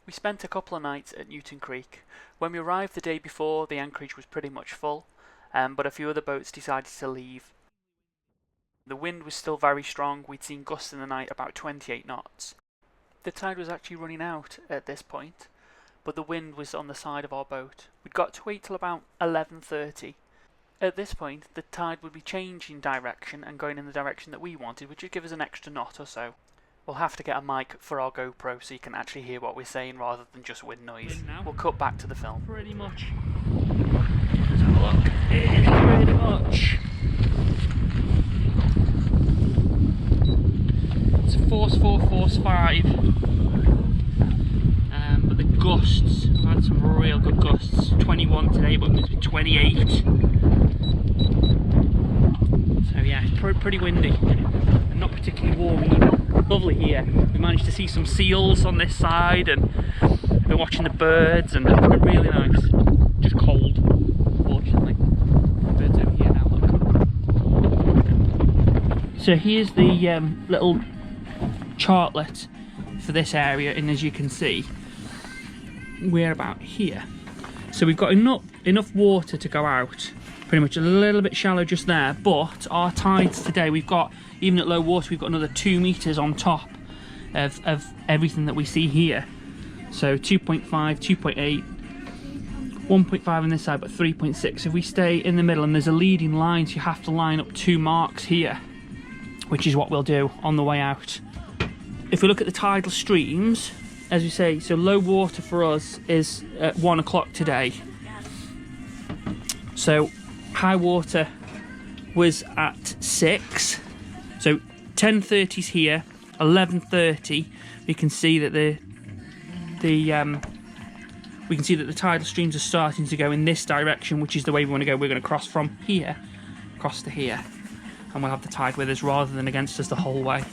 We spent a couple of nights at Newtown Creek. When we arrived the day before, the anchorage was pretty much full, but a few other boats decided to leave. The wind was still very strong. We'd seen gusts in the night about 28 knots. The tide was actually running out at this point, but the wind was on the side of our boat. We'd got to wait till about 11:30. At this point, the tide would be changing direction and going in the direction that we wanted, which would give us an extra knot or so. We'll have to get a mic for our GoPro so you can actually hear what we're saying rather than just wind noise. We'll cut back to the film. Pretty much. Let's have a look. It is pretty much. It's a force 4, force 5. But the gusts, I've had some real good gusts. 21 today, but it's been 28. So yeah, it's pretty windy and not particularly warm either. Lovely here. We managed to see some seals on this side and been watching the birds, and it's been really nice. Just cold, unfortunately. Birds over here now, look. So here's the little chartlet for this area, and as you can see, we're about here. So we've got enough water to go out. Pretty much a little bit shallow just there, but our tides today, we've got, even at low water, we've got another 2 meters on top of everything that we see here. So 2.5, 2.8, 1.5 on this side, but 3.6. If we stay in the middle, and there's a leading line, so you have to line up 2 marks here, which is what we'll do on the way out. If we look at the tidal streams, as we say, so low water for us is at 1 o'clock today. So high water was at 6. So 10:30's here, 11:30. We can see that the tidal streams are starting to go in this direction, which is the way we want to go. We're going to cross from here, across to here, and we'll have the tide with us rather than against us the whole way.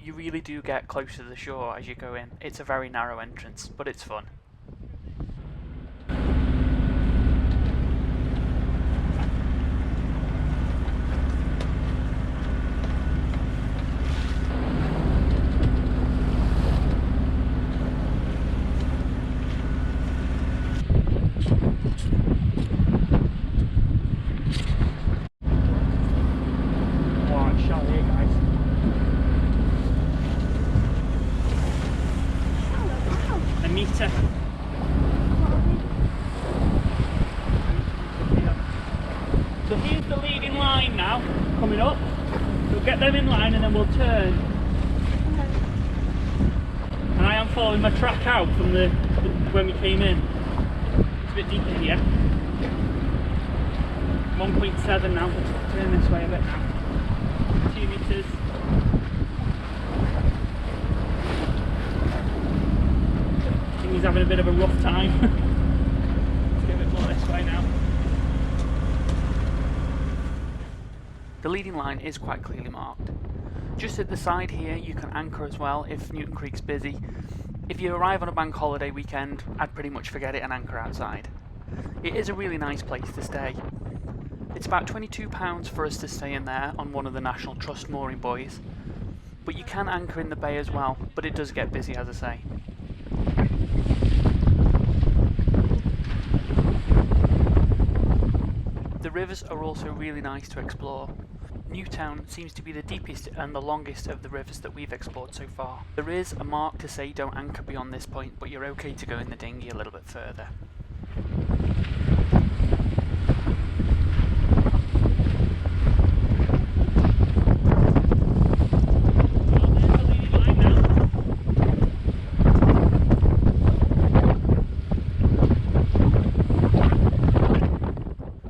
You really do get close to the shore as you go in. It's a very narrow entrance, but it's fun. So here's the leading line now, coming up. We'll get them in line and then we'll turn. And I am following my track out from when we came in. It's a bit deeper here. 1.7 now, let's turn this way a bit now. 2 meters. I think he's having a bit of a rough time. Let's get a bit more this way now. The leading line is quite clearly marked. Just at the side here you can anchor as well if Newtown Creek's busy. If you arrive on a bank holiday weekend, I'd pretty much forget it and anchor outside. It is a really nice place to stay. It's about £22 for us to stay in there on one of the National Trust mooring buoys, but you can anchor in the bay as well, but it does get busy, as I say. The rivers are also really nice to explore. Newtown seems to be the deepest and the longest of the rivers that we've explored so far. There is a mark to say don't anchor beyond this point, but you're okay to go in the dinghy a little bit further.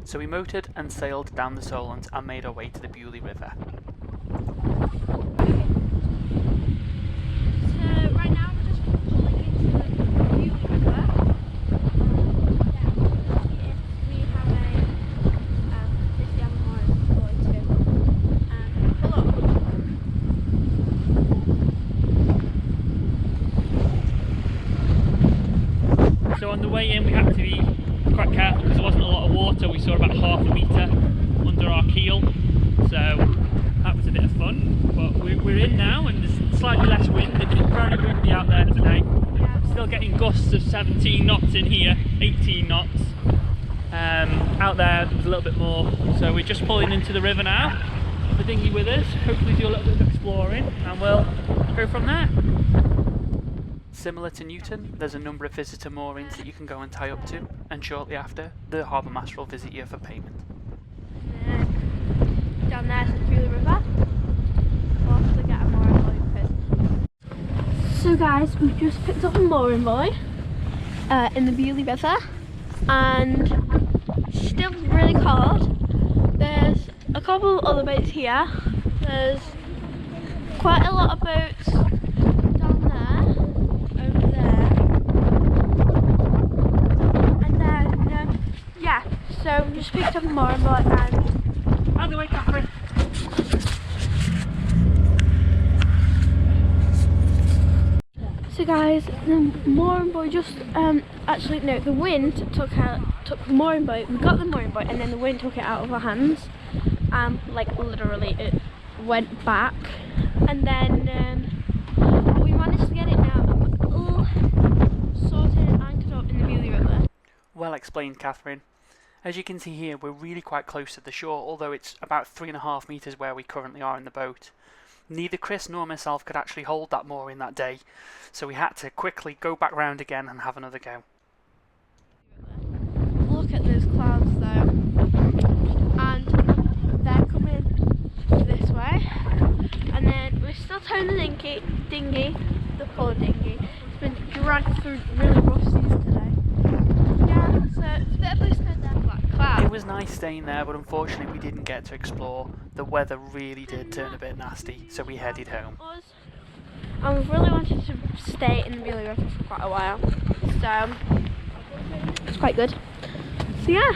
So we motored and sailed down the Solent and made our way to the Beaulieu River. So right now we're just pulling into the Beaulieu River. We have a this young one going to pull up. So on the way in we had to be quite careful because there wasn't a lot of water. We saw about half a metre under our keel, so that was a bit of fun. But we're in now and there's slightly less wind. It's very windy out there today. Yeah, getting gusts of 17 knots in here, 18 knots. Out there there's a little bit more, so we're just pulling into the river now. The dinghy with us, hopefully do a little bit of exploring, and we'll go from there. Similar to Newton, there's a number of visitor moorings that you can go and tie up to, and shortly after, the harbour master will visit you for payment. Down there's the Beaulieu River. We'll have to get a mooring buoy first. So guys, we've just picked up a mooring buoy in the Beaulieu River, and it's still really cold. There's a couple of other boats here. There's quite a lot of boats down there, over there, and then yeah. So we just picked up a mooring buoy and. Out of the way, Catherine. So guys, the mooring buoy just actually no, the wind took the mooring buoy. We got the mooring buoy, and then the wind took it out of our hands. Like literally, it went back, and then we managed to get it now all sorted and anchored up in the Beaulieu River. Well explained, Catherine. As you can see here, we're really quite close to the shore, although it's about 3.5 metres where we currently are in the boat. Neither Chris nor myself could actually hold that mooring that day, so we had to quickly go back round again and have another go. Look at those clouds though, and they're coming this way, and then we're still towing the dinghy, the poor dinghy. It's been dragged through really rough seas today. Yeah, so it's a bit of blue sky there. Black cloud. It was nice staying there, but unfortunately we didn't get to explore. The weather really did turn a bit nasty, so we headed home. And we've really wanted to stay in the Beaulieu River for quite a while, so it's quite good. So yeah.